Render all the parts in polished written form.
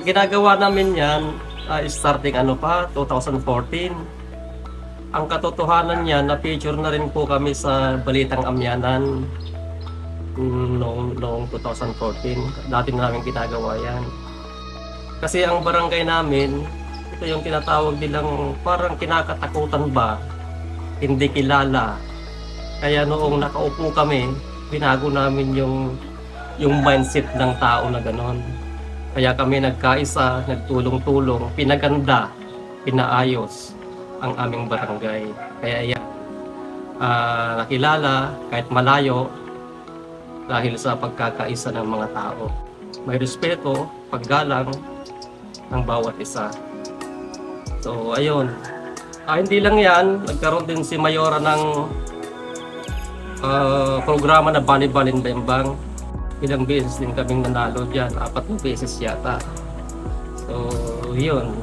Ginagawa namin yan starting 2014. Ang katotohanan niyan, na-feature na rin po kami sa Balitang Amyanan noong 2014. Dati na namin ginagawa yan. Kasi ang barangay namin, ito yung tinatawag nilang parang kinakatakutan ba, hindi kilala. Kaya noong nakaupo kami, binago namin yung mindset ng tao na ganon. Kaya kami nagkaisa, nagtulong-tulong, pinaganda, pinaayos ang aming barangay. Kaya yan, nakilala kahit malayo dahil sa pagkakaisa ng mga tao. May respeto, paggalang ng bawat isa. So ayun, hindi lang yan, nagkaroon din si Mayora ng programa na Bali-Balin Bembang. Ilang beses din kaming nanalo dyan, 4 beses yata. So yun,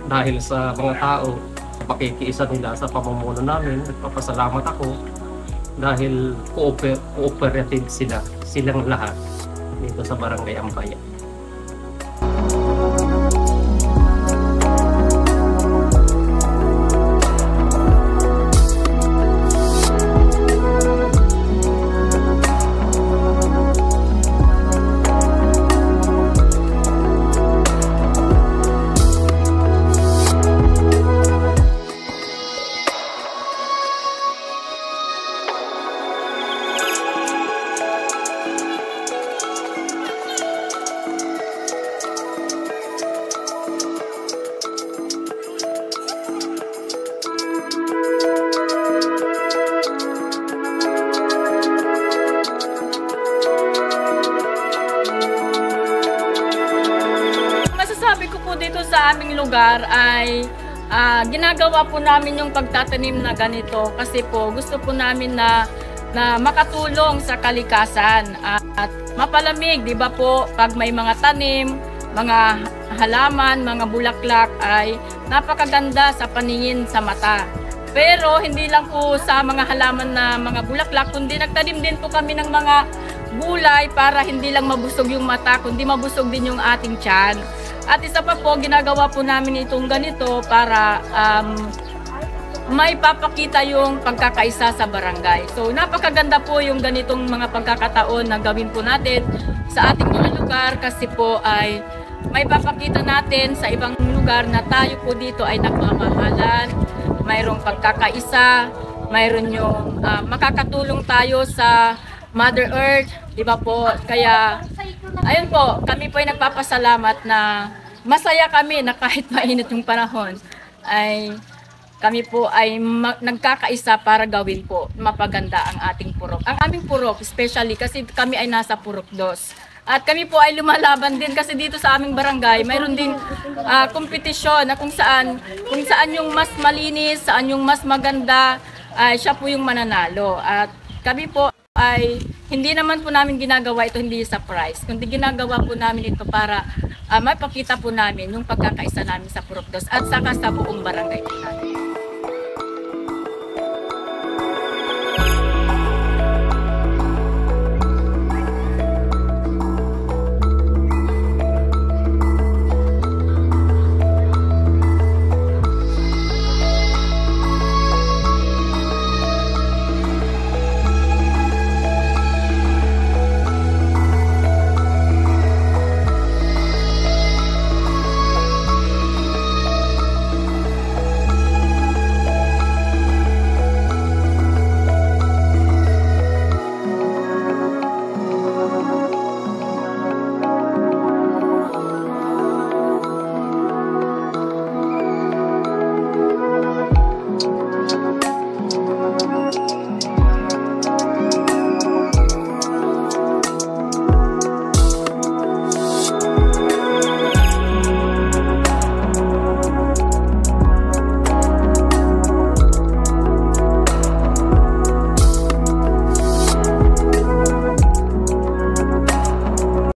dahil sa mga tao, pakikiisa nila sa pamumuno namin, nagpapasalamat ako dahil cooperative silang lahat dito sa Barangay Ambayan. Masasabi ko po dito sa aming lugar ay ginagawa po namin yung pagtatanim na ganito kasi po gusto po namin na makatulong sa kalikasan at mapalamig, di ba po, pag may mga tanim, mga halaman, mga bulaklak ay napakaganda sa paningin sa mata. Pero hindi lang po sa mga halaman na mga bulaklak, kundi nagtanim din po kami ng mga gulay para hindi lang mabusog yung mata, kundi mabusog din yung ating tiyan. At isa pa po, ginagawa po namin itong ganito para may papakita yung pagkakaisa sa barangay. So napakaganda po yung ganitong mga pagkakataon na gawin po natin sa ating mga lugar kasi po ay may papakita natin sa ibang lugar na tayo po dito ay nagmamahalan, mayroong pagkakaisa, mayroon yung makakatulong tayo sa Mother Earth, di ba po? Kaya ayun po, kami po ay nagpapasalamat na masaya kami na kahit mainit yung panahon ay kami po ay nagkakaisa para gawin po mapaganda ang ating purok. Ang aming purok, especially kasi kami ay nasa Purok 2. At kami po ay lumalaban din kasi dito sa aming barangay, mayroon ding kompetisyon na kung saan yung mas malinis, saan yung mas maganda, siya po yung mananalo. At kami po ay hindi naman po namin ginagawa ito hindi sa prize, kundi ginagawa po namin ito para mapakita po namin yung pagkakaisa namin sa Purok 2 at saka sa buong barangay natin.